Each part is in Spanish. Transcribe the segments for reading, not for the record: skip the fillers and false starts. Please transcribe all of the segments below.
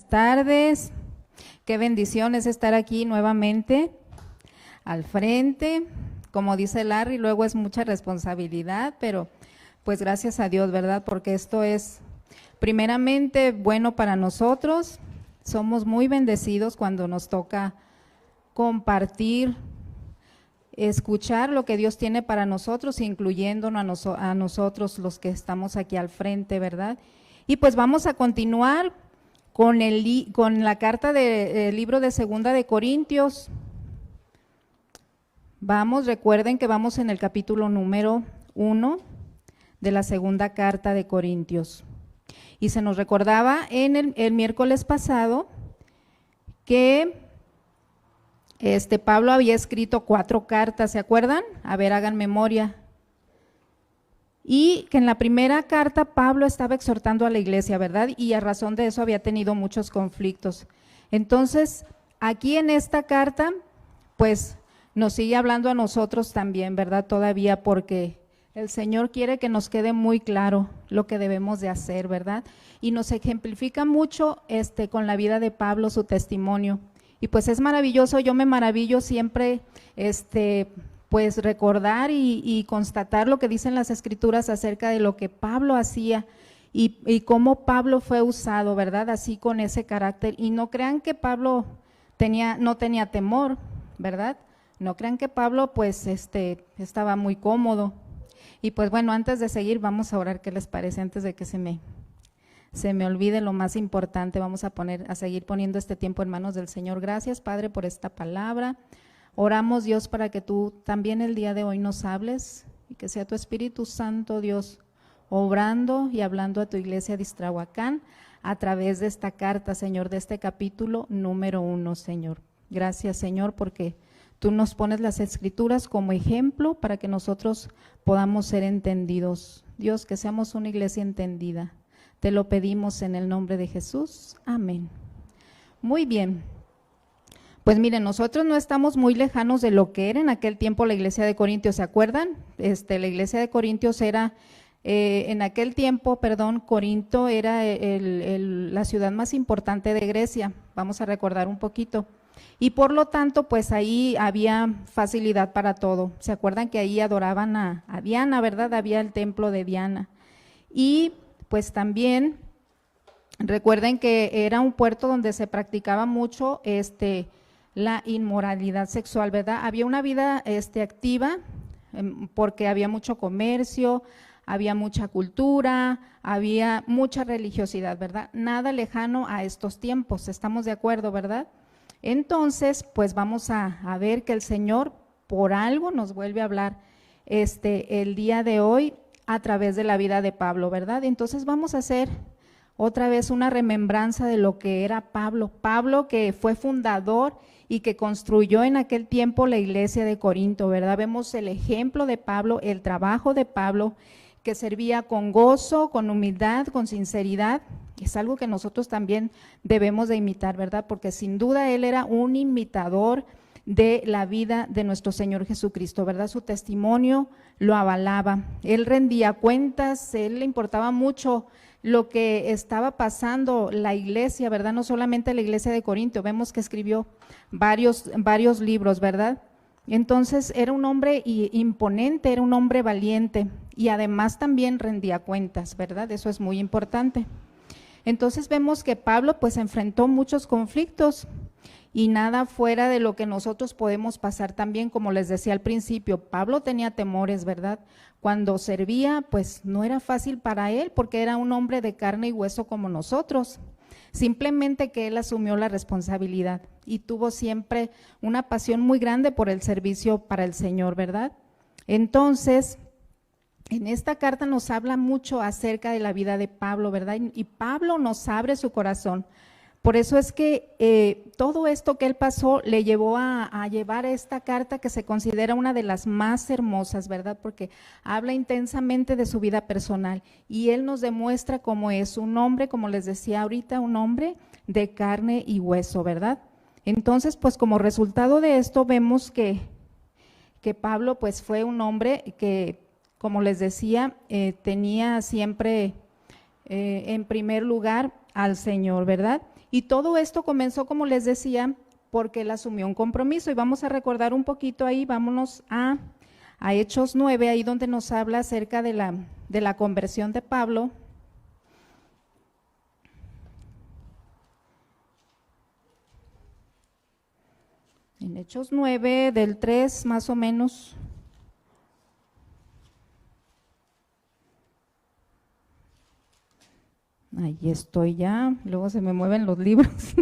tardes. Qué bendición es estar aquí nuevamente al frente. Como dice Larry, luego es mucha responsabilidad, pero pues gracias a Dios, ¿verdad? Porque esto es primeramente bueno para nosotros. Somos muy bendecidos cuando nos toca compartir, escuchar lo que Dios tiene para nosotros, incluyéndonos a nosotros los que estamos aquí al frente, ¿verdad? Y pues vamos a continuar con la carta del libro de Segunda de Corintios. Recuerden que vamos en el capítulo número 1 de la segunda carta de Corintios. Y se nos recordaba en el miércoles pasado que Pablo había escrito 4 cartas, ¿se acuerdan? A ver, hagan memoria. Y que en la primera carta Pablo estaba exhortando a la iglesia, ¿verdad? Y a razón de eso había tenido muchos conflictos. Entonces, aquí en esta carta, pues nos sigue hablando a nosotros también, ¿verdad? Todavía, porque el Señor quiere que nos quede muy claro lo que debemos de hacer, ¿verdad? Y nos ejemplifica mucho con la vida de Pablo, su testimonio. Y pues es maravilloso, yo me maravillo siempre, pues recordar y constatar lo que dicen las Escrituras acerca de lo que Pablo hacía y cómo Pablo fue usado, ¿verdad? Así con ese carácter. Y no crean que Pablo no tenía temor, ¿verdad? No crean que Pablo pues estaba muy cómodo. Y pues bueno, antes de seguir vamos a orar, ¿qué les parece? Antes de que se me olvide lo más importante, vamos a seguir poniendo este tiempo en manos del Señor. Gracias, Padre, por esta palabra. Oramos, Dios, para que tú también el día de hoy nos hables y que sea tu Espíritu Santo, Dios, obrando y hablando a tu iglesia de Iztrahuacán a través de esta carta, Señor, de este capítulo número 1, Señor. Gracias, Señor, porque tú nos pones las Escrituras como ejemplo para que nosotros podamos ser entendidos. Dios, que seamos una iglesia entendida. Te lo pedimos en el nombre de Jesús. Amén. Muy bien. Pues miren, nosotros no estamos muy lejanos de lo que era en aquel tiempo la iglesia de Corintios, ¿se acuerdan? La iglesia de Corintios era, en aquel tiempo, Corinto era la ciudad más importante de Grecia, vamos a recordar un poquito. Y por lo tanto, pues ahí había facilidad para todo. ¿Se acuerdan que ahí adoraban a Diana, verdad? Había el templo de Diana. Y pues también recuerden que era un puerto donde se practicaba mucho la inmoralidad sexual, ¿verdad? Había una vida activa porque había mucho comercio, había mucha cultura, había mucha religiosidad, ¿verdad? Nada lejano a estos tiempos, estamos de acuerdo, ¿verdad? Entonces, pues vamos a ver que el Señor por algo nos vuelve a hablar el día de hoy a través de la vida de Pablo, ¿verdad? Entonces vamos a hacer otra vez una remembranza de lo que era Pablo. Pablo, que fue fundador y que construyó en aquel tiempo la iglesia de Corinto, ¿verdad? Vemos el ejemplo de Pablo, el trabajo de Pablo, que servía con gozo, con humildad, con sinceridad. Es algo que nosotros también debemos de imitar, ¿verdad? Porque sin duda él era un imitador de la vida de nuestro Señor Jesucristo, ¿verdad? Su testimonio lo avalaba. Él rendía cuentas, él le importaba mucho lo que estaba pasando la iglesia, ¿verdad? No solamente la iglesia de Corinto, vemos que escribió varios libros, ¿verdad? Entonces era un hombre imponente, era un hombre valiente y además también rendía cuentas, ¿verdad? Eso es muy importante. Entonces vemos que Pablo pues enfrentó muchos conflictos y nada fuera de lo que nosotros podemos pasar también, como les decía al principio. Pablo tenía temores, ¿verdad? Cuando servía, pues no era fácil para él porque era un hombre de carne y hueso como nosotros. Simplemente que él asumió la responsabilidad y tuvo siempre una pasión muy grande por el servicio para el Señor, ¿verdad? Entonces, en esta carta nos habla mucho acerca de la vida de Pablo, ¿verdad? Y Pablo nos abre su corazón. Por eso es que todo esto que él pasó le llevó a llevar esta carta que se considera una de las más hermosas, ¿verdad? Porque habla intensamente de su vida personal y él nos demuestra cómo es un hombre, como les decía ahorita, un hombre de carne y hueso, ¿verdad? Entonces, pues como resultado de esto vemos que Pablo pues fue un hombre que, como les decía, tenía siempre en primer lugar al Señor, ¿verdad? Y todo esto comenzó, como les decía, porque él asumió un compromiso. Y vamos a recordar un poquito ahí, vámonos a Hechos 9, ahí donde nos habla acerca de la conversión de Pablo. En Hechos 9, del 3 más o menos. Ahí estoy ya, luego se me mueven los libros.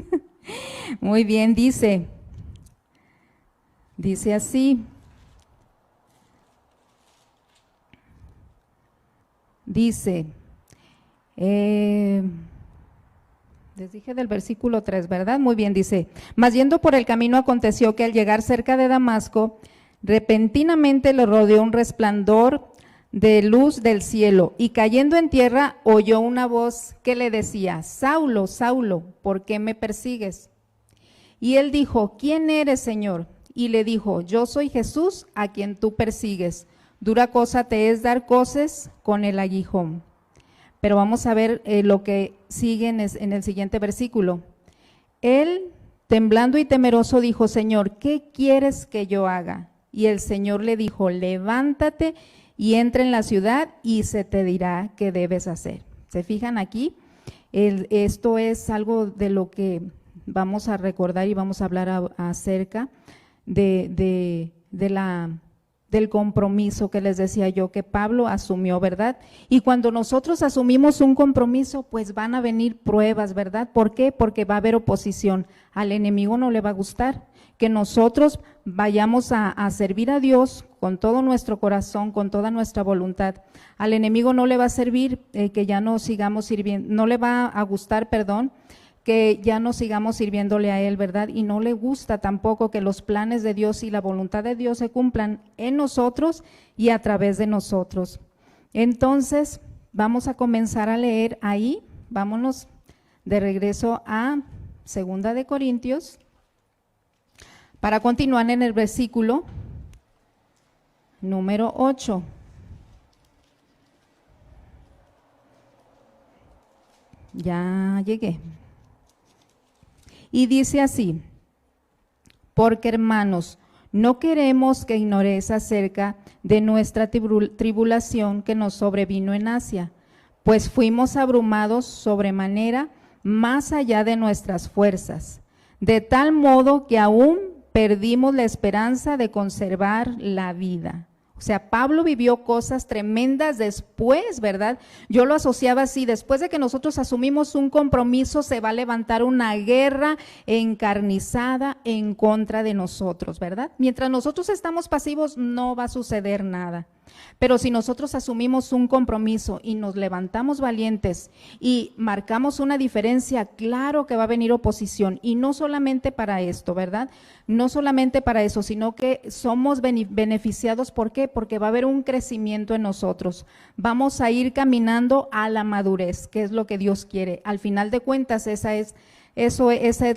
Muy bien, dice así. Dice, les dije del versículo 3, ¿verdad? Muy bien, dice, mas yendo por el camino aconteció que al llegar cerca de Damasco, repentinamente le rodeó un resplandor de luz del cielo, y cayendo en tierra oyó una voz que le decía, Saulo, Saulo, ¿por qué me persigues? Y él dijo, ¿quién eres, Señor? Y le dijo, yo soy Jesús, a quien tú persigues. Dura cosa te es dar coces con el aguijón. Pero vamos a ver lo que sigue en el siguiente versículo. Él, temblando y temeroso, dijo, Señor, ¿qué quieres que yo haga? Y el Señor le dijo, levántate y entra en la ciudad y se te dirá qué debes hacer. ¿Se fijan aquí? Esto es algo de lo que vamos a recordar y vamos a hablar acerca del compromiso que les decía yo que Pablo asumió, ¿verdad? Y cuando nosotros asumimos un compromiso, pues van a venir pruebas, ¿verdad? ¿Por qué? Porque va a haber oposición. Al enemigo no le va a gustar que nosotros vayamos a servir a Dios con todo nuestro corazón, con toda nuestra voluntad. Al enemigo no le va a servir que ya no sigamos sirviendo, no le va a gustar, que ya no sigamos sirviéndole a Él, ¿verdad? Y no le gusta tampoco que los planes de Dios y la voluntad de Dios se cumplan en nosotros y a través de nosotros. Entonces, vamos a comenzar a leer ahí, vámonos de regreso a 2 de Corintios, para continuar en el versículo número 8. Ya llegué. Y dice así, porque hermanos, no queremos que ignoréis acerca de nuestra tribulación que nos sobrevino en Asia, pues fuimos abrumados sobremanera más allá de nuestras fuerzas, de tal modo que aún perdimos la esperanza de conservar la vida. O sea, Pablo vivió cosas tremendas después, ¿verdad? Yo lo asociaba así, después de que nosotros asumimos un compromiso, se va a levantar una guerra encarnizada en contra de nosotros, ¿verdad? Mientras nosotros estamos pasivos, no va a suceder nada. Pero si nosotros asumimos un compromiso y nos levantamos valientes y marcamos una diferencia, claro que va a venir oposición, y no solamente para esto, ¿verdad? No solamente para eso, sino que somos beneficiados, ¿por qué? Porque va a haber un crecimiento en nosotros, vamos a ir caminando a la madurez, que es lo que Dios quiere. Al final de cuentas, esa es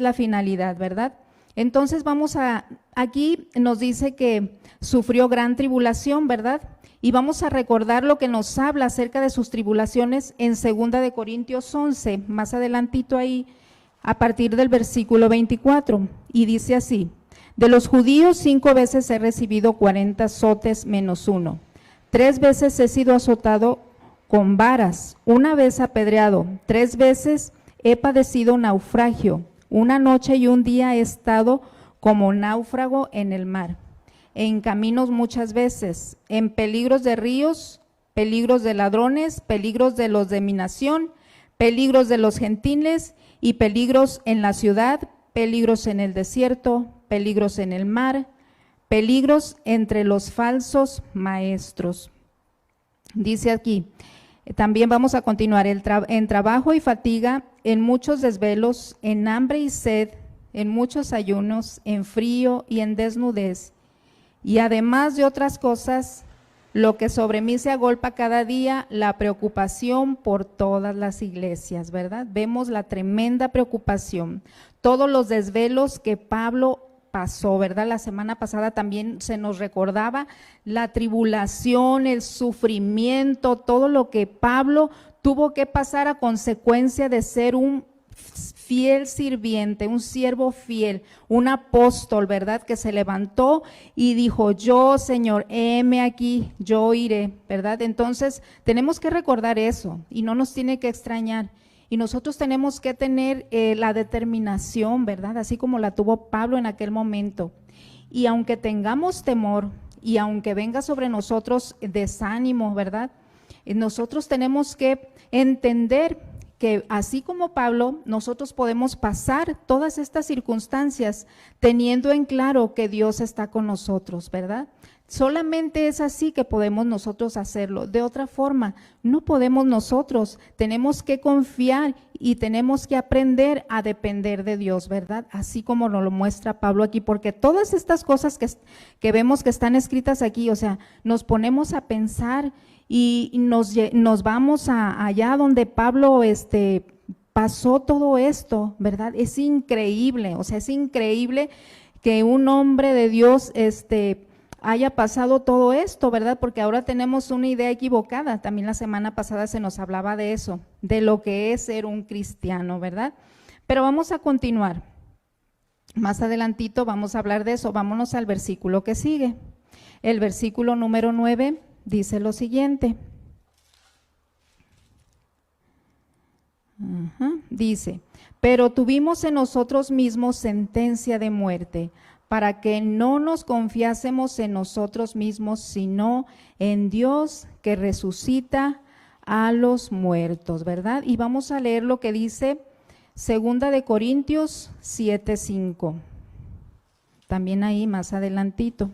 la finalidad, ¿verdad? Entonces aquí nos dice que sufrió gran tribulación, ¿verdad? Y vamos a recordar lo que nos habla acerca de sus tribulaciones en 2 de Corintios 11, más adelantito ahí, a partir del versículo 24, y dice así, de los judíos 5 veces he recibido 40 azotes menos 1, 3 veces he sido azotado con varas, 1 vez apedreado, 3 veces he padecido naufragio, 1 noche y 1 día he estado como náufrago en el mar, en caminos muchas veces, en peligros de ríos, peligros de ladrones, peligros de los de mi nación, peligros de los gentiles y peligros en la ciudad, peligros en el desierto, peligros en el mar, peligros entre los falsos maestros. Dice aquí, también vamos a continuar, en trabajo y fatiga, en muchos desvelos, en hambre y sed, en muchos ayunos, en frío y en desnudez. Y además de otras cosas, lo que sobre mí se agolpa cada día, la preocupación por todas las iglesias, ¿verdad? Vemos la tremenda preocupación, todos los desvelos que Pablo pasó, ¿verdad? La semana pasada también se nos recordaba la tribulación, el sufrimiento, todo lo que Pablo tuvo que pasar a consecuencia de ser un fiel sirviente, un siervo fiel, un apóstol, ¿verdad? Que se levantó y dijo, yo, Señor, heme aquí, yo iré, ¿verdad? Entonces, tenemos que recordar eso y no nos tiene que extrañar. Y nosotros tenemos que tener la determinación, ¿verdad? Así como la tuvo Pablo en aquel momento. Y aunque tengamos temor y aunque venga sobre nosotros desánimo, ¿verdad? Nosotros tenemos que entender que así como Pablo, nosotros podemos pasar todas estas circunstancias teniendo en claro que Dios está con nosotros, ¿verdad? Solamente es así que podemos nosotros hacerlo. De otra forma, no podemos nosotros. Tenemos que confiar y tenemos que aprender a depender de Dios, ¿verdad? Así como nos lo muestra Pablo aquí, porque todas estas cosas que vemos que están escritas aquí, o sea, nos ponemos a pensar y nos vamos allá donde Pablo pasó todo esto, ¿verdad? Es increíble, o sea, es increíble que un hombre de Dios haya pasado todo esto, ¿verdad? Porque ahora tenemos una idea equivocada. También la semana pasada se nos hablaba de eso, de lo que es ser un cristiano, ¿verdad? Pero vamos a continuar. Más adelantito vamos a hablar de eso. Vámonos al versículo que sigue. El versículo número 9 dice lo siguiente. Dice, pero tuvimos en nosotros mismos sentencia de muerte, para que no nos confiásemos en nosotros mismos, sino en Dios que resucita a los muertos, ¿verdad? Y vamos a leer lo que dice 2 Corintios 7:5, también ahí más adelantito.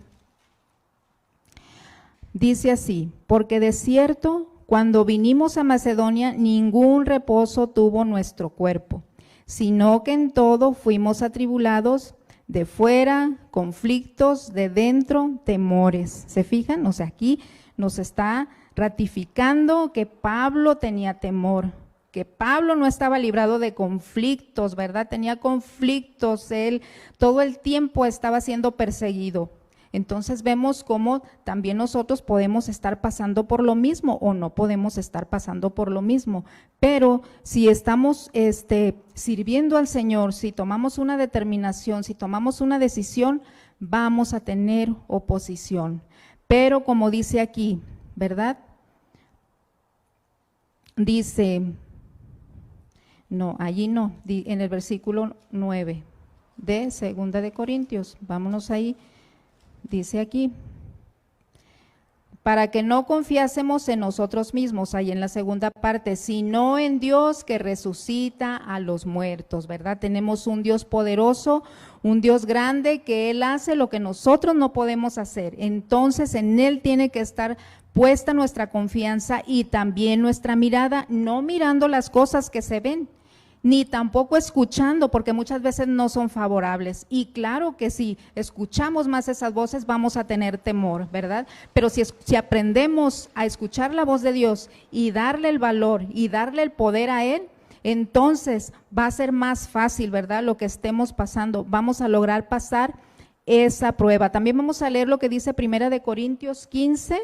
Dice así, porque de cierto, cuando vinimos a Macedonia, ningún reposo tuvo nuestro cuerpo, sino que en todo fuimos atribulados, de fuera, conflictos, de dentro, temores. ¿Se fijan? O sea, aquí nos está ratificando que Pablo tenía temor, que Pablo no estaba librado de conflictos, ¿verdad? Tenía conflictos, él todo el tiempo estaba siendo perseguido. Entonces vemos cómo también nosotros podemos estar pasando por lo mismo o no podemos estar pasando por lo mismo, pero si estamos sirviendo al Señor, si tomamos una determinación, si tomamos una decisión, vamos a tener oposición. Pero como dice aquí, ¿verdad? Dice, no, allí no, en el versículo 9 de 2 Corintios, vámonos ahí. Dice aquí, para que no confiásemos en nosotros mismos, ahí en la segunda parte, sino en Dios que resucita a los muertos, ¿verdad? Tenemos un Dios poderoso, un Dios grande, que Él hace lo que nosotros no podemos hacer. Entonces en Él tiene que estar puesta nuestra confianza y también nuestra mirada, no mirando las cosas que se ven, ni tampoco escuchando, porque muchas veces no son favorables. Y claro que si escuchamos más esas voces vamos a tener temor, ¿verdad? Pero si aprendemos a escuchar la voz de Dios y darle el valor y darle el poder a Él, entonces va a ser más fácil, ¿verdad? Lo que estemos pasando, vamos a lograr pasar esa prueba. También vamos a leer lo que dice 1 Corintios 15,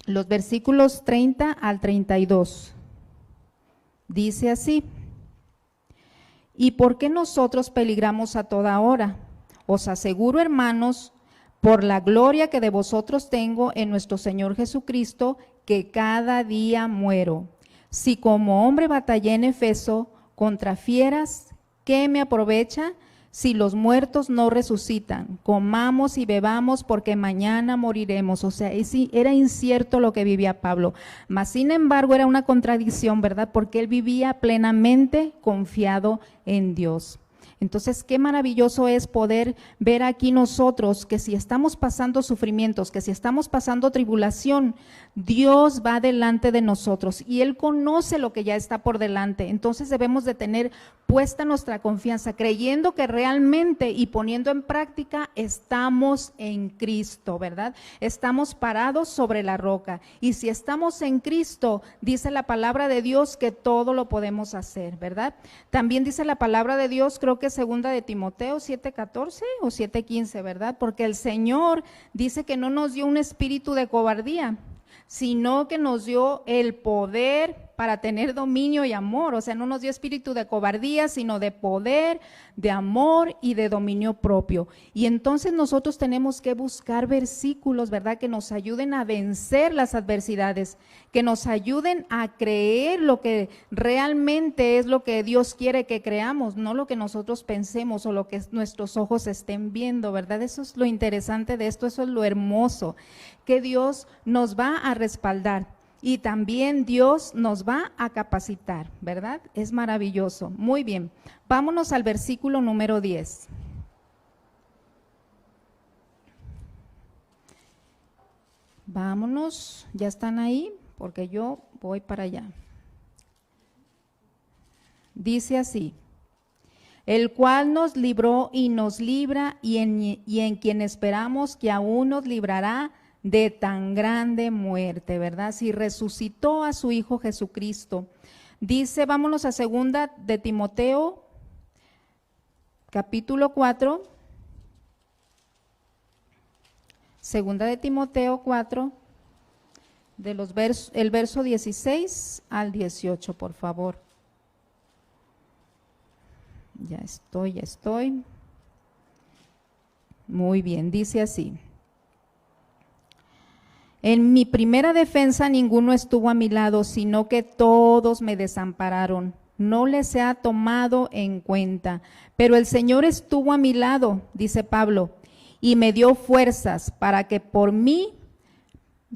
los versículos 30 al 32. Dice así, ¿y por qué nosotros peligramos a toda hora? Os aseguro, hermanos, por la gloria que de vosotros tengo en nuestro Señor Jesucristo, que cada día muero. Si como hombre batallé en Efeso contra fieras, ¿qué me aprovecha? Si los muertos no resucitan, comamos y bebamos porque mañana moriremos. O sea, era incierto lo que vivía Pablo, mas sin embargo era una contradicción, ¿verdad? Porque él vivía plenamente confiado en Dios. Entonces, qué maravilloso es poder ver aquí nosotros que si estamos pasando sufrimientos, que si estamos pasando tribulación, Dios va delante de nosotros y Él conoce lo que ya está por delante. Entonces debemos de tener puesta nuestra confianza, creyendo que realmente y poniendo en práctica estamos en Cristo, ¿verdad? Estamos parados sobre la roca y si estamos en Cristo, dice la palabra de Dios que todo lo podemos hacer, ¿verdad? También dice la palabra de Dios, creo que segunda de Timoteo 7:14 o 7:15, ¿verdad? Porque el Señor dice que no nos dio un espíritu de cobardía, sino que nos dio el poder para tener dominio y amor. O sea, no nos dio espíritu de cobardía, sino de poder, de amor y de dominio propio. Y entonces nosotros tenemos que buscar versículos, ¿verdad?, que nos ayuden a vencer las adversidades, que nos ayuden a creer lo que realmente es lo que Dios quiere que creamos, no lo que nosotros pensemos o lo que nuestros ojos estén viendo, ¿verdad? Eso es lo interesante de esto, eso es lo hermoso, que Dios nos va a respaldar y también Dios nos va a capacitar, ¿verdad? Es maravilloso. Muy bien, vámonos al versículo número 10. Vámonos, ¿ya están ahí? Porque yo voy para allá. Dice así: el cual nos libró y nos libra y en quien esperamos que aún nos librará de tan grande muerte, ¿verdad? Si resucitó a su Hijo Jesucristo. Dice, vámonos a 2 de Timoteo, capítulo 4, 2 de Timoteo 4, el verso 16 al 18, por favor. Ya estoy. Muy bien, dice así: en mi primera defensa ninguno estuvo a mi lado, sino que todos me desampararon. No les he tomado en cuenta, pero el Señor estuvo a mi lado, dice Pablo, y me dio fuerzas para que por mí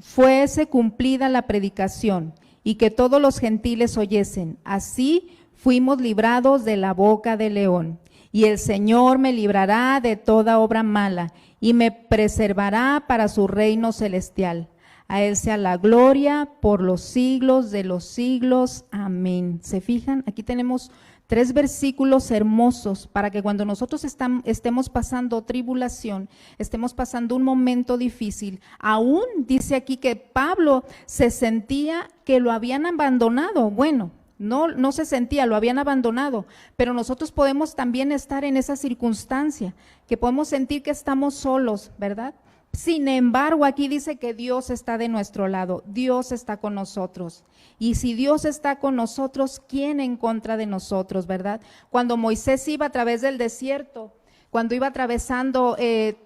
fuese cumplida la predicación y que todos los gentiles oyesen. Así fuimos librados de la boca del león. Y el Señor me librará de toda obra mala y me preservará para su reino celestial. A Él sea la gloria por los siglos de los siglos. Amén. ¿Se fijan? Aquí tenemos 3 versículos hermosos para que cuando nosotros estemos pasando tribulación, estemos pasando un momento difícil, aún dice aquí que Pablo se sentía que lo habían abandonado. Bueno, no se sentía, lo habían abandonado, pero nosotros podemos también estar en esa circunstancia, que podemos sentir que estamos solos, ¿verdad? Sin embargo, aquí dice que Dios está de nuestro lado, Dios está con nosotros. Y si Dios está con nosotros, ¿quién en contra de nosotros, verdad? Cuando Moisés iba a través del desierto, cuando iba atravesando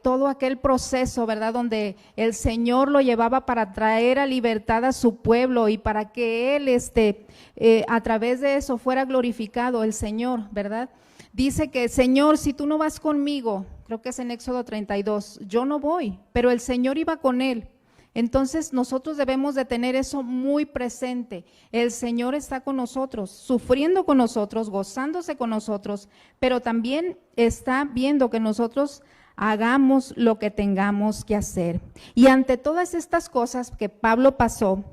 todo aquel proceso, ¿verdad?, donde el Señor lo llevaba para traer a libertad a su pueblo y para que Él a través de eso fuera glorificado el Señor, ¿verdad? Dice que, Señor, si tú no vas conmigo, creo que es en Éxodo 32, yo no voy, pero el Señor iba con él. Entonces nosotros debemos de tener eso muy presente. El Señor está con nosotros, sufriendo con nosotros, gozándose con nosotros, pero también está viendo que nosotros hagamos lo que tengamos que hacer. Y ante todas estas cosas que Pablo pasó,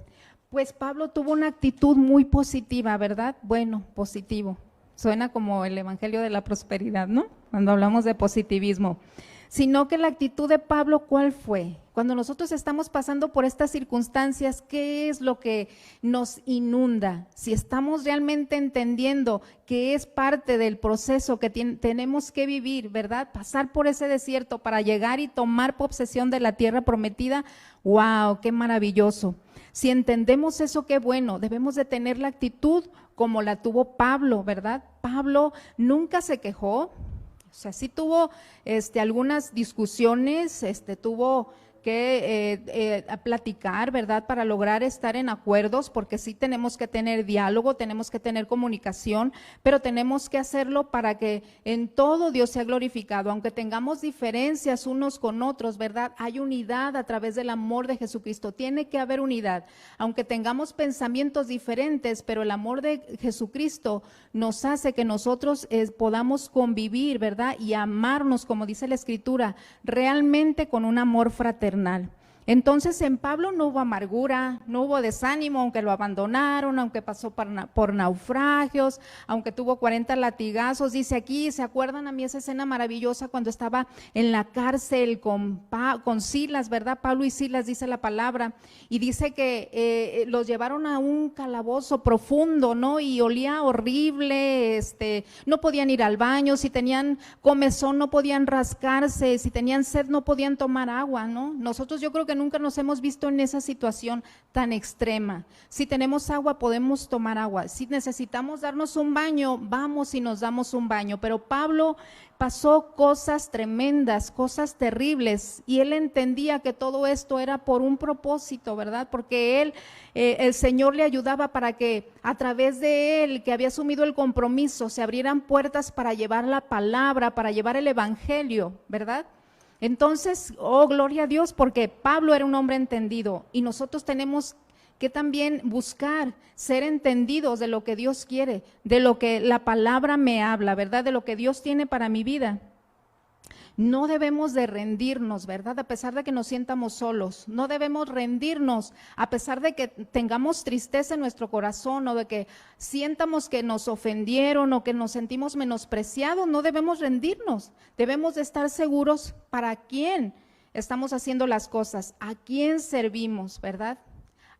pues Pablo tuvo una actitud muy positiva, ¿verdad? Bueno, positivo. Suena como el evangelio de la prosperidad, ¿no? Cuando hablamos de positivismo. Sino que la actitud de Pablo, ¿cuál fue? Cuando nosotros estamos pasando por estas circunstancias, ¿qué es lo que nos inunda? Si estamos realmente entendiendo que es parte del proceso que tenemos que vivir, ¿verdad? Pasar por ese desierto para llegar y tomar posesión de la tierra prometida, ¡wow! ¡Qué maravilloso! Si entendemos eso, qué bueno, debemos de tener la actitud como la tuvo Pablo, ¿verdad? Pablo nunca se quejó, o sea, sí tuvo algunas discusiones, tuvo que platicar, ¿verdad?, para lograr estar en acuerdos, porque sí tenemos que tener diálogo, tenemos que tener comunicación, pero tenemos que hacerlo para que en todo Dios sea glorificado. Aunque tengamos diferencias unos con otros, ¿verdad?, hay unidad a través del amor de Jesucristo, tiene que haber unidad. Aunque tengamos pensamientos diferentes, pero el amor de Jesucristo nos hace que nosotros podamos convivir, ¿verdad?, y amarnos, como dice la Escritura, realmente con un amor fraternal. Entonces en Pablo no hubo amargura, no hubo desánimo, aunque lo abandonaron, aunque pasó por naufragios, aunque tuvo 40 latigazos. Dice aquí, ¿se acuerdan a mí esa escena maravillosa cuando estaba en la cárcel con Silas, ¿verdad? Pablo y Silas, dice la palabra, y dice que los llevaron a un calabozo profundo, ¿no? Y olía horrible, no podían ir al baño, si tenían comezón no podían rascarse, si tenían sed no podían tomar agua, ¿no? Nosotros yo creo que que nunca nos hemos visto en esa situación tan extrema. Si tenemos agua, podemos tomar agua. Si necesitamos darnos un baño, vamos y nos damos un baño. Pero Pablo pasó cosas tremendas, cosas terribles, y él entendía que todo esto era por un propósito, ¿verdad? Porque él, el Señor le ayudaba para que a través de él, que había asumido el compromiso, se abrieran puertas para llevar la palabra, para llevar el evangelio, ¿verdad? Entonces, oh, gloria a Dios, porque Pablo era un hombre entendido, y nosotros tenemos que también buscar ser entendidos de lo que Dios quiere, de lo que la palabra me habla, ¿verdad? De lo que Dios tiene para mi vida. No debemos de rendirnos, ¿verdad? A pesar de que nos sientamos solos, no debemos rendirnos, a pesar de que tengamos tristeza en nuestro corazón o de que sientamos que nos ofendieron o que nos sentimos menospreciados, no debemos rendirnos, debemos de estar seguros para quién estamos haciendo las cosas, a quién servimos, ¿verdad?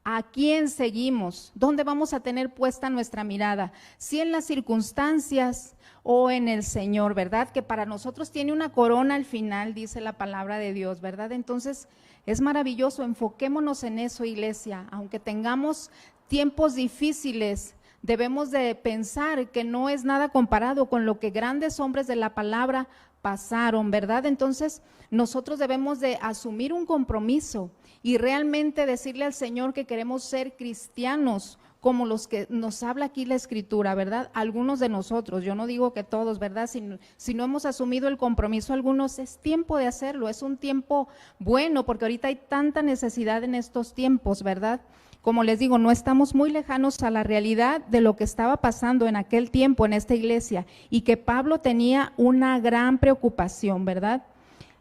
¿A quién seguimos? ¿Dónde vamos a tener puesta nuestra mirada? Si en las circunstancias o en el Señor, ¿verdad? Que para nosotros tiene una corona al final, dice la palabra de Dios, ¿verdad? Entonces es maravilloso, enfoquémonos en eso, iglesia. Aunque tengamos tiempos difíciles, debemos de pensar que no es nada comparado con lo que grandes hombres de la palabra pasaron, ¿verdad? Entonces nosotros debemos de asumir un compromiso y realmente decirle al Señor que queremos ser cristianos como los que nos habla aquí la Escritura, ¿verdad? Algunos de nosotros, yo no digo que todos, ¿verdad? Si no hemos asumido el compromiso algunos, es tiempo de hacerlo, es un tiempo bueno, porque ahorita hay tanta necesidad en estos tiempos, ¿verdad? Como les digo, no estamos muy lejanos a la realidad de lo que estaba pasando en aquel tiempo en esta iglesia y que Pablo tenía una gran preocupación, ¿verdad?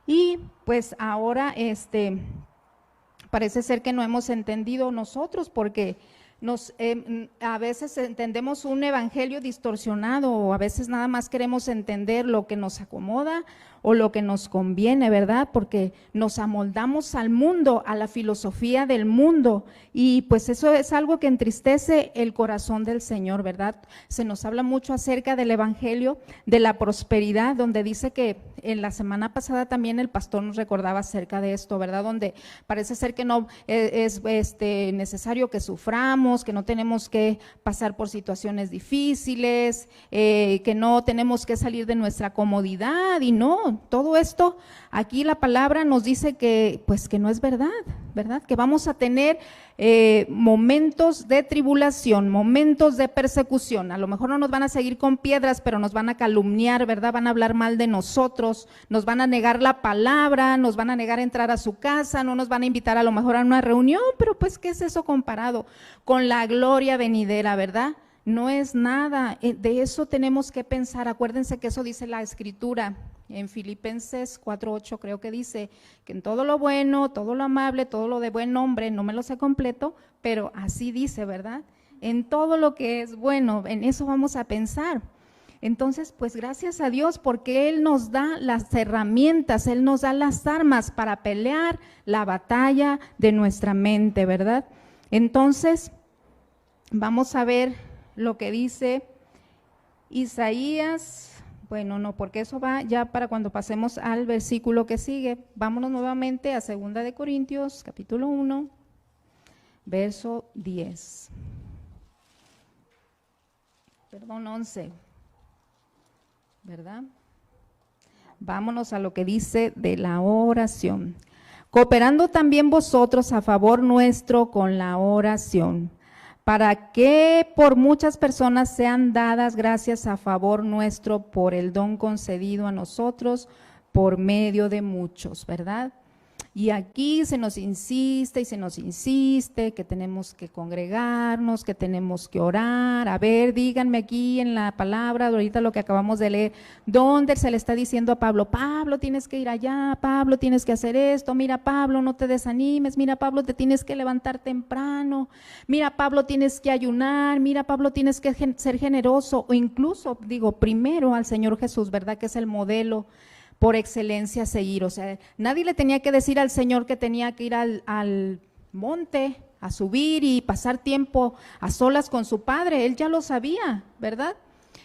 Y pues ahora parece ser que no hemos entendido nosotros porque a veces entendemos un evangelio distorsionado o a veces nada más queremos entender lo que nos acomoda o lo que nos conviene, ¿verdad? Porque nos amoldamos al mundo, a la filosofía del mundo y pues eso es algo que entristece el corazón del Señor, ¿verdad? Se nos habla mucho acerca del evangelio de la prosperidad, donde dice que en la semana pasada también el pastor nos recordaba acerca de esto, ¿verdad? Donde parece ser que no es necesario que suframos, que no tenemos que pasar por situaciones difíciles, que no tenemos que salir de nuestra comodidad y no, todo esto aquí la palabra nos dice que pues que no es verdad, ¿verdad? Que vamos a tener momentos de tribulación, momentos de persecución, a lo mejor no nos van a seguir con piedras, pero nos van a calumniar, ¿verdad? Van a hablar mal de nosotros, nos van a negar la palabra, nos van a negar entrar a su casa, no nos van a invitar a lo mejor a una reunión, pero pues ¿qué es eso comparado con la gloria venidera, verdad? No es nada, de eso tenemos que pensar. Acuérdense que eso dice la Escritura en Filipenses 4:8, creo que dice que en todo lo bueno, todo lo amable, todo lo de buen nombre, no me lo sé completo, pero así dice, ¿verdad? En todo lo que es bueno, en eso vamos a pensar. Entonces, pues gracias a Dios porque Él nos da las herramientas, Él nos da las armas para pelear la batalla de nuestra mente, ¿verdad? Entonces, vamos a ver lo que dice Isaías, bueno, no, porque eso va ya para cuando pasemos al versículo que sigue. Vámonos nuevamente a 2 de Corintios, capítulo 1, verso 10. Perdón, 11, ¿verdad? Vámonos a lo que dice de la oración. Cooperando también vosotros a favor nuestro con la oración, para que por muchas personas sean dadas gracias a favor nuestro por el don concedido a nosotros por medio de muchos, ¿verdad? Y aquí se nos insiste y se nos insiste que tenemos que congregarnos, que tenemos que orar. A ver, díganme aquí en la palabra, ahorita lo que acabamos de leer, ¿dónde se le está diciendo a Pablo? Pablo, tienes que ir allá, Pablo, tienes que hacer esto, mira Pablo, no te desanimes, mira Pablo, te tienes que levantar temprano, mira Pablo, tienes que ayunar, mira Pablo, tienes que ser generoso, o incluso, digo, primero al Señor Jesús, ¿verdad? Que es el modelo por excelencia a seguir. O sea, nadie le tenía que decir al Señor que tenía que ir al monte a subir y pasar tiempo a solas con su Padre. Él ya lo sabía, ¿verdad?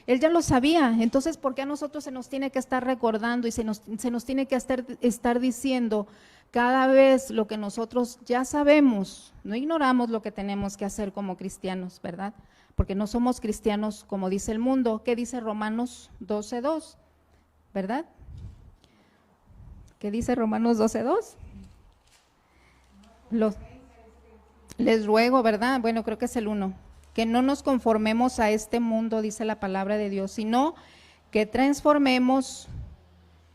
Él ya lo sabía. Entonces, ¿por qué a nosotros se nos tiene que estar recordando y se nos tiene que estar diciendo cada vez lo que nosotros ya sabemos, no ignoramos lo que tenemos que hacer como cristianos, ¿verdad? Porque no somos cristianos como dice el mundo. ¿Qué dice Romanos 12:2? ¿Verdad? ¿Qué dice Romanos 12:2? Les ruego, ¿verdad? Bueno, creo que es el 1, que no nos conformemos a este mundo, dice la palabra de Dios, sino que transformemos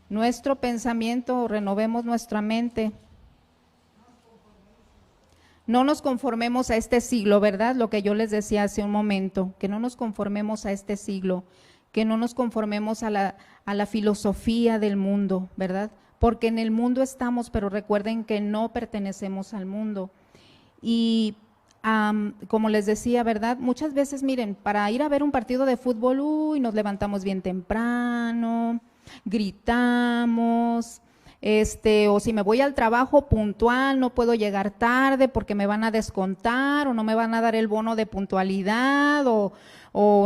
nuestro pensamiento, renovemos nuestra mente. No nos conformemos a este siglo, ¿verdad? Lo que yo les decía hace un momento, que no nos conformemos a este siglo, que no nos conformemos a la filosofía del mundo, ¿verdad? Porque en el mundo estamos, pero recuerden que no pertenecemos al mundo. Y como les decía, ¿verdad? Muchas veces, miren, para ir a ver un partido de fútbol, nos levantamos bien temprano, gritamos, o si me voy al trabajo puntual, no puedo llegar tarde porque me van a descontar o no me van a dar el bono de puntualidad o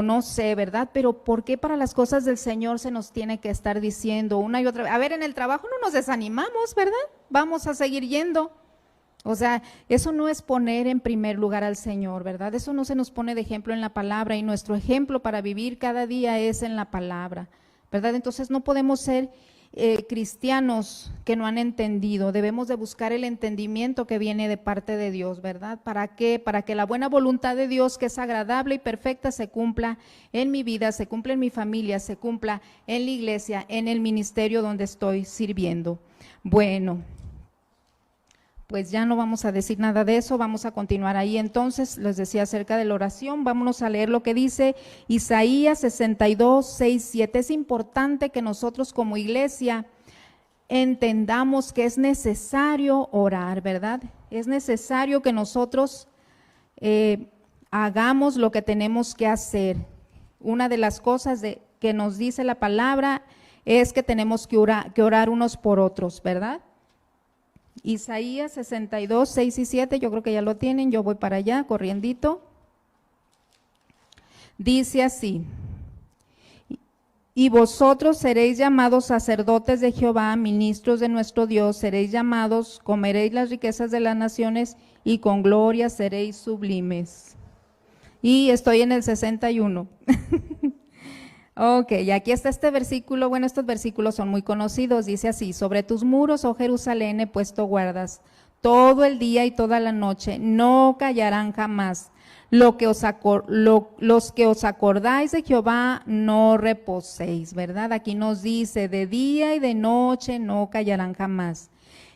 no sé, ¿verdad? Pero ¿por qué para las cosas del Señor se nos tiene que estar diciendo una y otra vez? A ver, en el trabajo no nos desanimamos, ¿verdad? Vamos a seguir yendo. O sea, eso no es poner en primer lugar al Señor, ¿verdad? Eso no se nos pone de ejemplo en la palabra y nuestro ejemplo para vivir cada día es en la palabra, ¿verdad? Entonces no podemos ser cristianos que no han entendido, debemos de buscar el entendimiento que viene de parte de Dios, ¿verdad? ¿Para qué? Para que la buena voluntad de Dios, que es agradable y perfecta, se cumpla en mi vida, se cumpla en mi familia, se cumpla en la iglesia, en el ministerio donde estoy sirviendo. Bueno, pues ya no vamos a decir nada de eso, vamos a continuar ahí. Entonces, les decía acerca de la oración, vámonos a leer lo que dice Isaías 62, 6, 7. Es importante que nosotros como iglesia entendamos que es necesario orar, ¿verdad? Es necesario que nosotros hagamos lo que tenemos que hacer. Una de las cosas que nos dice la palabra es que tenemos que orar unos por otros, ¿verdad? Isaías 62, 6 y 7, yo creo que ya lo tienen, yo voy para allá, corriendito. Dice así: y vosotros seréis llamados sacerdotes de Jehová, ministros de nuestro Dios, seréis llamados, comeréis las riquezas de las naciones y con gloria seréis sublimes. Y estoy en el 61. Ok, y aquí está este versículo. Bueno, estos versículos son muy conocidos. Dice así: sobre tus muros, oh Jerusalén, he puesto guardas todo el día y toda la noche, no callarán jamás. Los que os acordáis de Jehová, no reposéis, ¿verdad? Aquí nos dice: de día y de noche no callarán jamás.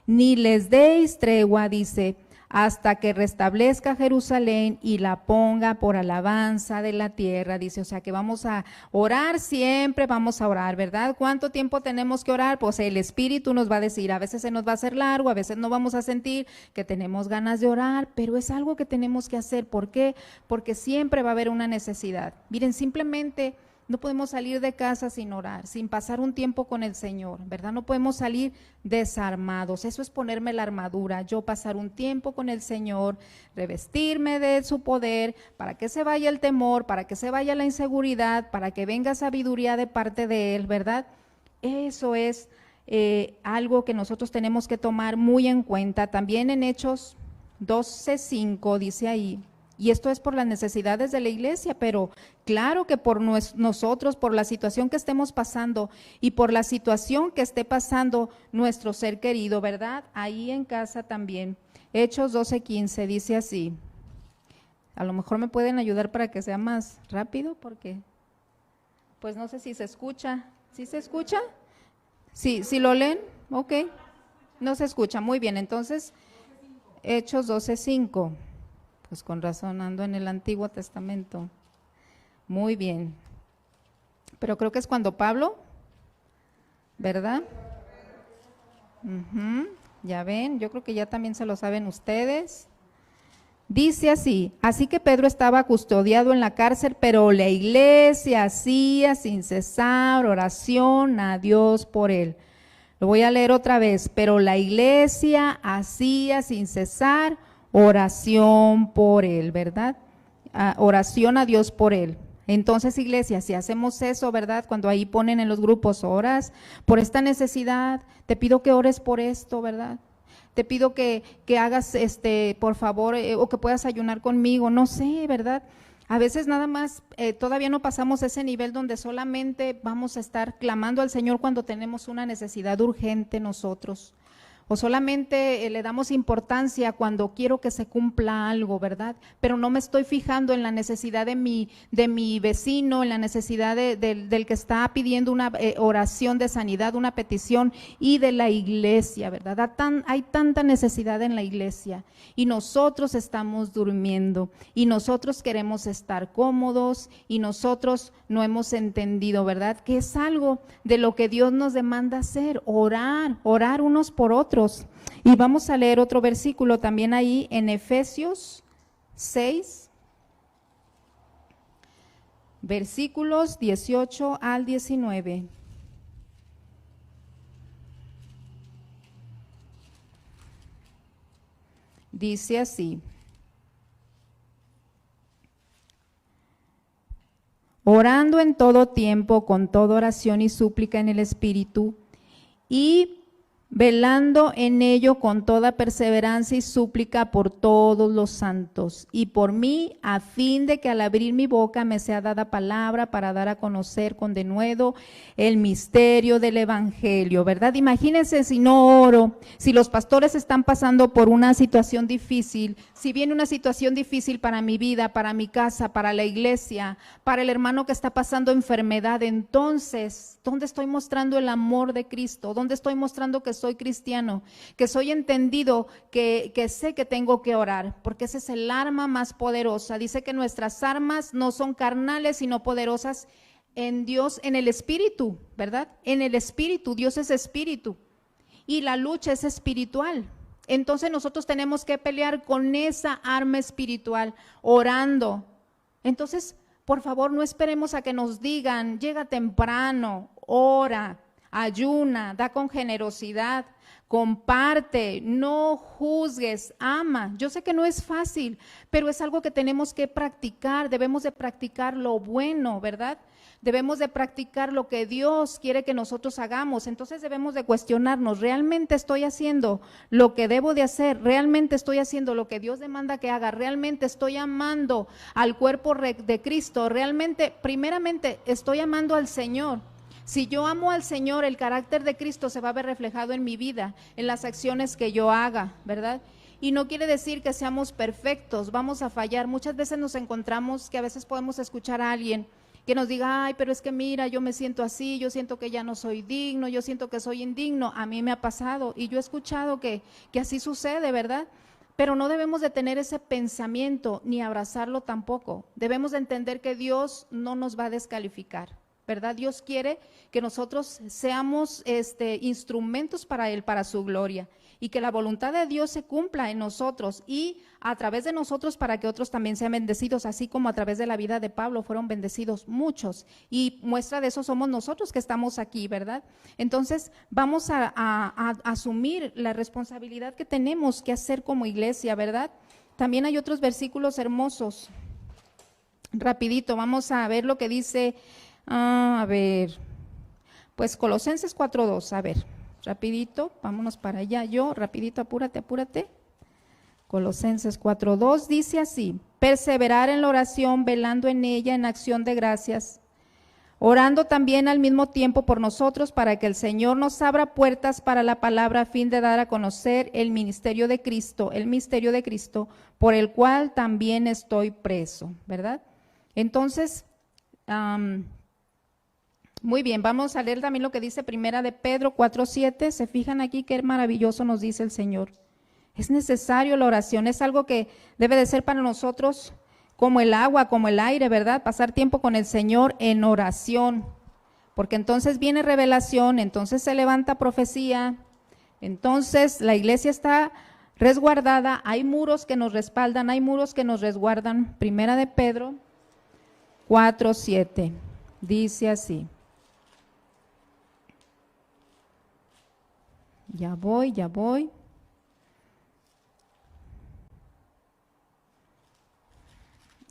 Ni les deis tregua, dice, hasta que restablezca Jerusalén y la ponga por alabanza de la tierra, dice. O sea que vamos a orar siempre, vamos a orar, ¿verdad? ¿Cuánto tiempo tenemos que orar? Pues el Espíritu nos va a decir, a veces se nos va a hacer largo, a veces no vamos a sentir que tenemos ganas de orar, pero es algo que tenemos que hacer. ¿Por qué? Porque siempre va a haber una necesidad. Miren, simplemente no podemos salir de casa sin orar, sin pasar un tiempo con el Señor, ¿verdad? No podemos salir desarmados. Eso es ponerme la armadura, yo pasar un tiempo con el Señor, revestirme de su poder, para que se vaya el temor, para que se vaya la inseguridad, para que venga sabiduría de parte de Él, ¿verdad? Eso es algo que nosotros tenemos que tomar muy en cuenta. También en Hechos 12:5 dice ahí: y esto es por las necesidades de la iglesia, pero claro que por nosotros, por la situación que estemos pasando y por la situación que esté pasando nuestro ser querido, ¿verdad? Ahí en casa también. Hechos 12:15 dice así. A lo mejor me pueden ayudar para que sea más rápido, porque pues no sé si se escucha. ¿Sí se escucha? Sí, ¿sí lo leen? Ok. No se escucha, muy bien. Entonces, Hechos 12:5. Pues con razón ando en el Antiguo Testamento. Muy bien. Pero creo que es cuando Pablo, ¿verdad? Ya ven, yo creo que ya también se lo saben ustedes. Dice así: así que Pedro estaba custodiado en la cárcel, pero la iglesia hacía sin cesar oración a Dios por él. Lo voy a leer otra vez: pero la iglesia hacía sin cesar oración por él, ¿verdad? Oración a Dios por él. Entonces, iglesia, si hacemos eso, ¿verdad? Cuando ahí ponen en los grupos, oras por esta necesidad, te pido que ores por esto, ¿verdad? te pido que hagas, por favor, o que puedas ayunar conmigo, no sé, ¿verdad? A veces nada más todavía no pasamos ese nivel donde solamente vamos a estar clamando al Señor cuando tenemos una necesidad urgente nosotros. O solamente le damos importancia cuando quiero que se cumpla algo, ¿verdad? Pero no me estoy fijando en la necesidad de mi vecino, en la necesidad del que está pidiendo una oración de sanidad, una petición, y de la iglesia, ¿verdad? Hay tanta necesidad en la iglesia y nosotros estamos durmiendo y nosotros queremos estar cómodos y nosotros no hemos entendido, ¿verdad? Que es algo de lo que Dios nos demanda hacer, orar unos por otros. Y vamos a leer otro versículo también ahí en Efesios 6, versículos 18 al 19. Dice así: orando en todo tiempo con toda oración y súplica en el Espíritu, y velando en ello con toda perseverancia y súplica por todos los santos y por mí, a fin de que al abrir mi boca me sea dada palabra para dar a conocer con denuedo el misterio del evangelio, ¿verdad? Imagínense si no oro, si los pastores están pasando por una situación difícil, si viene una situación difícil para mi vida, para mi casa, para la iglesia, para el hermano que está pasando enfermedad, entonces, ¿dónde estoy mostrando el amor de Cristo? ¿Dónde estoy mostrando que soy cristiano, que soy entendido, que sé que tengo que orar? Porque ese es el arma más poderosa. Dice que nuestras armas no son carnales, sino poderosas en Dios, en el Espíritu, ¿verdad? En el Espíritu, Dios es Espíritu y la lucha es espiritual. Entonces nosotros tenemos que pelear con esa arma espiritual, orando. Entonces, por favor, no esperemos a que nos digan, llega temprano, ora, ayuna, da con generosidad, comparte, no juzgues, ama. Yo sé que no es fácil, pero es algo que tenemos que practicar. Debemos de practicar lo bueno, ¿verdad? Debemos de practicar lo que Dios quiere que nosotros hagamos. Entonces debemos de cuestionarnos, ¿realmente estoy haciendo lo que debo de hacer? ¿Realmente estoy haciendo lo que Dios demanda que haga? ¿Realmente estoy amando al cuerpo de Cristo? ¿Realmente, primeramente, estoy amando al Señor? Si yo amo al Señor, el carácter de Cristo se va a ver reflejado en mi vida, en las acciones que yo haga, ¿verdad? Y no quiere decir que seamos perfectos, vamos a fallar. Muchas veces nos encontramos que a veces podemos escuchar a alguien que nos diga, ay, pero es que mira, yo me siento así, yo siento que ya no soy digno, yo siento que soy indigno. A mí me ha pasado y yo he escuchado que así sucede, ¿verdad? Pero no debemos de tener ese pensamiento ni abrazarlo tampoco. Debemos de entender que Dios no nos va a descalificar, ¿verdad? Dios quiere que nosotros seamos instrumentos para Él, para su gloria, y que la voluntad de Dios se cumpla en nosotros y a través de nosotros para que otros también sean bendecidos, así como a través de la vida de Pablo fueron bendecidos muchos, y muestra de eso somos nosotros que estamos aquí, ¿verdad? Entonces vamos a asumir la responsabilidad que tenemos que hacer como iglesia, ¿verdad? También hay otros versículos hermosos. Rapidito, vamos a ver lo que dice, a ver, pues Colosenses 4:2, a ver. Rapidito, vámonos para allá, rapidito, apúrate. Colosenses 4:2 dice así: perseverar en la oración, velando en ella en acción de gracias, orando también al mismo tiempo por nosotros, para que el Señor nos abra puertas para la palabra, a fin de dar a conocer el misterio de Cristo, por el cual también estoy preso, ¿verdad? Entonces, muy bien, vamos a leer también lo que dice Primera de Pedro 4:7. Se fijan aquí qué maravilloso nos dice el Señor. Es necesario la oración, es algo que debe de ser para nosotros como el agua, como el aire, ¿verdad? Pasar tiempo con el Señor en oración, porque entonces viene revelación, entonces se levanta profecía, entonces la iglesia está resguardada, hay muros que nos respaldan, hay muros que nos resguardan. Primera de Pedro 4:7 dice así. Ya voy.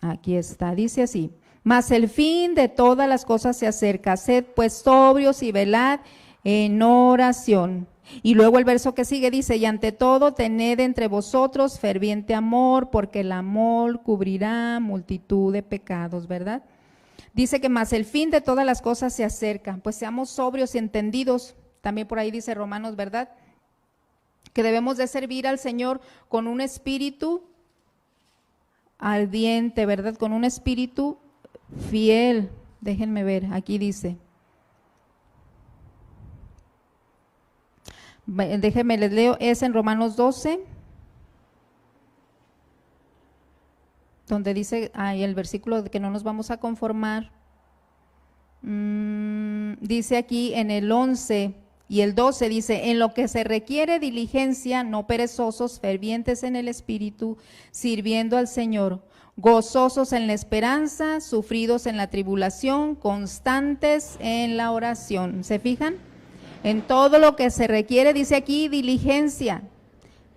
Aquí está, dice así: mas el fin de todas las cosas se acerca, sed pues sobrios y velad en oración. Y luego el verso que sigue dice, y ante todo tened entre vosotros ferviente amor, porque el amor cubrirá multitud de pecados, ¿verdad? Dice que más el fin de todas las cosas se acerca, pues seamos sobrios y entendidos. También por ahí dice Romanos, ¿verdad? Que debemos de servir al Señor con un espíritu ardiente, ¿verdad? Con un espíritu fiel. Déjenme ver, aquí dice. Déjenme, les leo, es en Romanos 12, donde dice, el versículo de que no nos vamos a conformar, dice aquí en el 11 y el 12, dice, en lo que se requiere diligencia, no perezosos, fervientes en el espíritu, sirviendo al Señor, gozosos en la esperanza, sufridos en la tribulación, constantes en la oración. ¿Se fijan? En todo lo que se requiere, dice aquí, diligencia,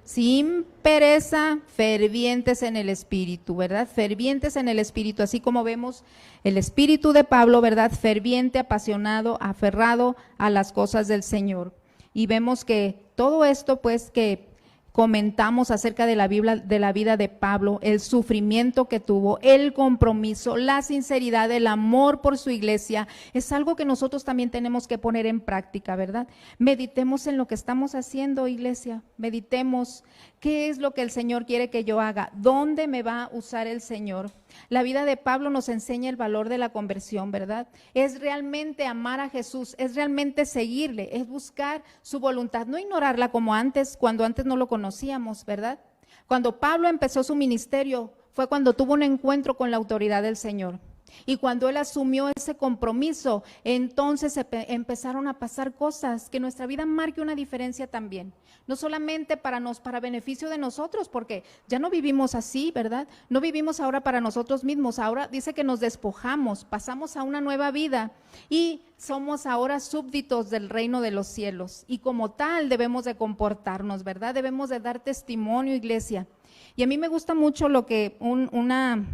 sin pereza, fervientes en el espíritu, ¿verdad? Fervientes en el espíritu, así como vemos el espíritu de Pablo, ¿verdad? Ferviente, apasionado, aferrado a las cosas del Señor. Y vemos que todo esto, pues, que comentamos acerca de la vida de Pablo, el sufrimiento que tuvo, el compromiso, la sinceridad, el amor por su iglesia, es algo que nosotros también tenemos que poner en práctica, ¿verdad? Meditemos en lo que estamos haciendo, iglesia, meditemos qué es lo que el Señor quiere que yo haga, dónde me va a usar el Señor. La vida de Pablo nos enseña el valor de la conversión, ¿verdad? Es realmente amar a Jesús, es realmente seguirle, es buscar su voluntad, no ignorarla como antes, cuando antes no lo conocíamos, ¿verdad? Cuando Pablo empezó su ministerio fue cuando tuvo un encuentro con la autoridad del Señor. Y cuando él asumió ese compromiso, entonces empezaron a pasar cosas, que nuestra vida marque una diferencia también. No solamente para beneficio de nosotros, porque ya no vivimos así, ¿verdad? No vivimos ahora para nosotros mismos, ahora dice que nos despojamos, pasamos a una nueva vida y somos ahora súbditos del reino de los cielos. Y como tal debemos de comportarnos, ¿verdad? Debemos de dar testimonio, iglesia. Y a mí me gusta mucho lo que una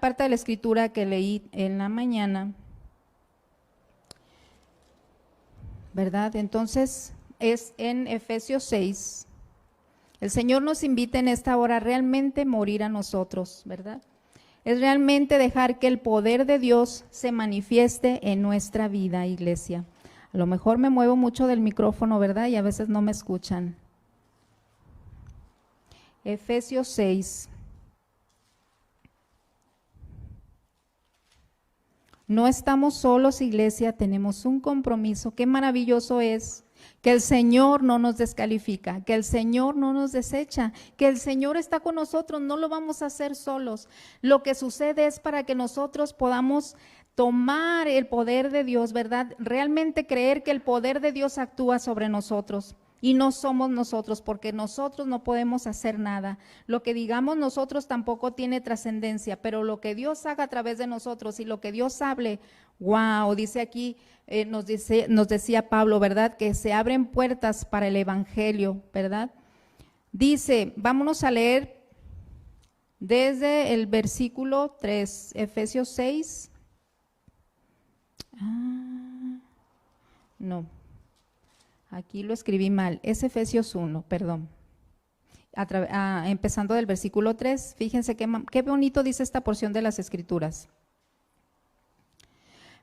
parte de la escritura que leí en la mañana, ¿verdad? Entonces es en Efesios 6. El Señor nos invita en esta hora a realmente morir a nosotros, ¿verdad? Es realmente dejar que el poder de Dios se manifieste en nuestra vida, iglesia. A lo mejor me muevo mucho del micrófono, ¿verdad? Y a veces no me escuchan. Efesios 6. No estamos solos, iglesia, tenemos un compromiso. Qué maravilloso es que el Señor no nos descalifica, que el Señor no nos desecha, que el Señor está con nosotros, no lo vamos a hacer solos. Lo que sucede es para que nosotros podamos tomar el poder de Dios, ¿verdad? Realmente creer que el poder de Dios actúa sobre nosotros. Y no somos nosotros, porque nosotros no podemos hacer nada. Lo que digamos nosotros tampoco tiene trascendencia, pero lo que Dios haga a través de nosotros y lo que Dios hable, wow, dice aquí, nos decía Pablo, ¿verdad? Que se abren puertas para el evangelio, ¿verdad? Dice, vámonos a leer desde el versículo 3, Efesios 6. No. Aquí lo escribí mal, es Efesios 1, perdón. Empezando del versículo 3, fíjense qué bonito dice esta porción de las Escrituras.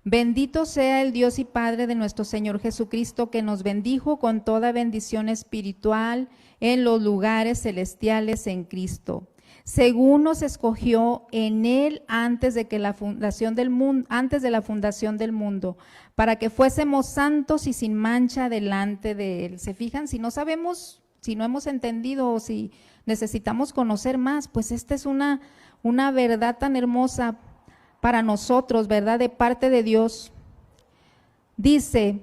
Bendito sea el Dios y Padre de nuestro Señor Jesucristo, que nos bendijo con toda bendición espiritual en los lugares celestiales en Cristo, según nos escogió en Él antes de la fundación del mundo, para que fuésemos santos y sin mancha delante de Él. ¿Se fijan? Si no sabemos, si no hemos entendido o si necesitamos conocer más, pues esta es una verdad tan hermosa para nosotros, ¿verdad? De parte de Dios. Dice,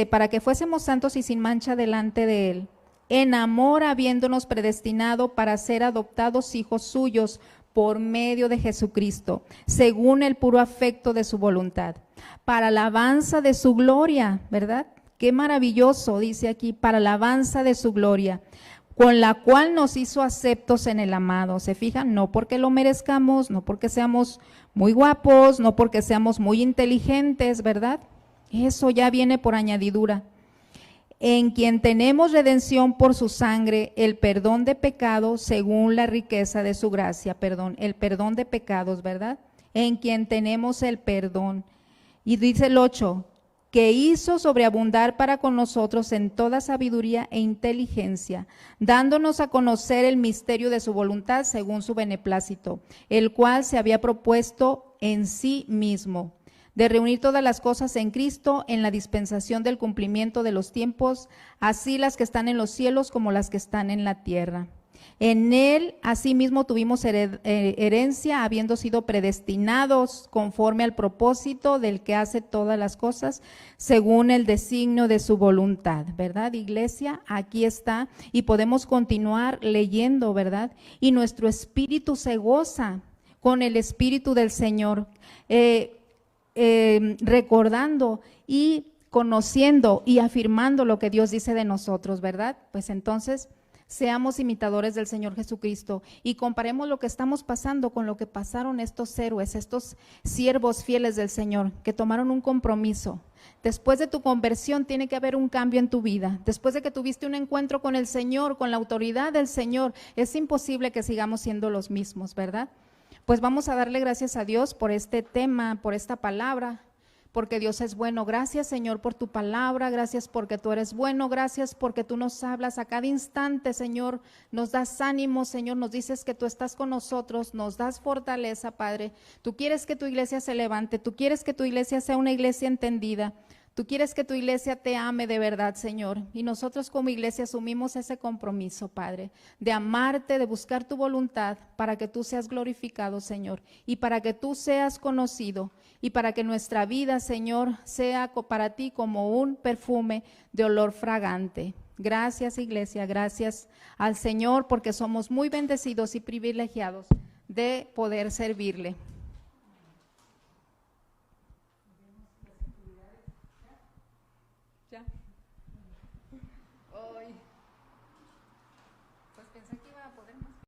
para que fuésemos santos y sin mancha delante de Él, en amor habiéndonos predestinado para ser adoptados hijos suyos por medio de Jesucristo, según el puro afecto de su voluntad, para alabanza de su gloria, ¿verdad? Qué maravilloso, dice aquí, para alabanza de su gloria, con la cual nos hizo aceptos en el amado. ¿Se fijan? No porque lo merezcamos, no porque seamos muy guapos, no porque seamos muy inteligentes, ¿verdad? Eso ya viene por añadidura. en quien tenemos redención por su sangre, el perdón de pecados según la riqueza de su gracia, el perdón de pecados, ¿verdad? En quien tenemos el perdón. Y dice el 8, que hizo sobreabundar para con nosotros en toda sabiduría e inteligencia, dándonos a conocer el misterio de su voluntad según su beneplácito, el cual se había propuesto en sí mismo, de reunir todas las cosas en Cristo en la dispensación del cumplimiento de los tiempos, así las que están en los cielos como las que están en la tierra. En él asimismo tuvimos herencia, habiendo sido predestinados conforme al propósito del que hace todas las cosas, según el designio de su voluntad, ¿verdad, iglesia? Aquí está, y podemos continuar leyendo, ¿verdad? Y nuestro espíritu se goza con el espíritu del Señor, recordando y conociendo y afirmando lo que Dios dice de nosotros, ¿verdad? Pues entonces seamos imitadores del Señor Jesucristo y comparemos lo que estamos pasando con lo que pasaron estos héroes, estos siervos fieles del Señor, que tomaron un compromiso. Después de tu conversión tiene que haber un cambio en tu vida. Después de que tuviste un encuentro con el Señor, con la autoridad del Señor, es imposible que sigamos siendo los mismos, ¿verdad? Pues vamos a darle gracias a Dios por este tema, por esta palabra, porque Dios es bueno. Gracias, Señor, por tu palabra, gracias porque tú eres bueno, gracias porque tú nos hablas a cada instante, Señor, nos das ánimo, Señor, nos dices que tú estás con nosotros, nos das fortaleza, Padre. Tú quieres que tu iglesia se levante, tú quieres que tu iglesia sea una iglesia entendida. Tú quieres que tu iglesia te ame de verdad, Señor, y nosotros como iglesia asumimos ese compromiso, Padre, de amarte, de buscar tu voluntad para que tú seas glorificado, Señor, y para que tú seas conocido, y para que nuestra vida, Señor, sea para ti como un perfume de olor fragante. Gracias, iglesia, gracias al Señor, porque somos muy bendecidos y privilegiados de poder servirle. Pues pensé que iba a poder más.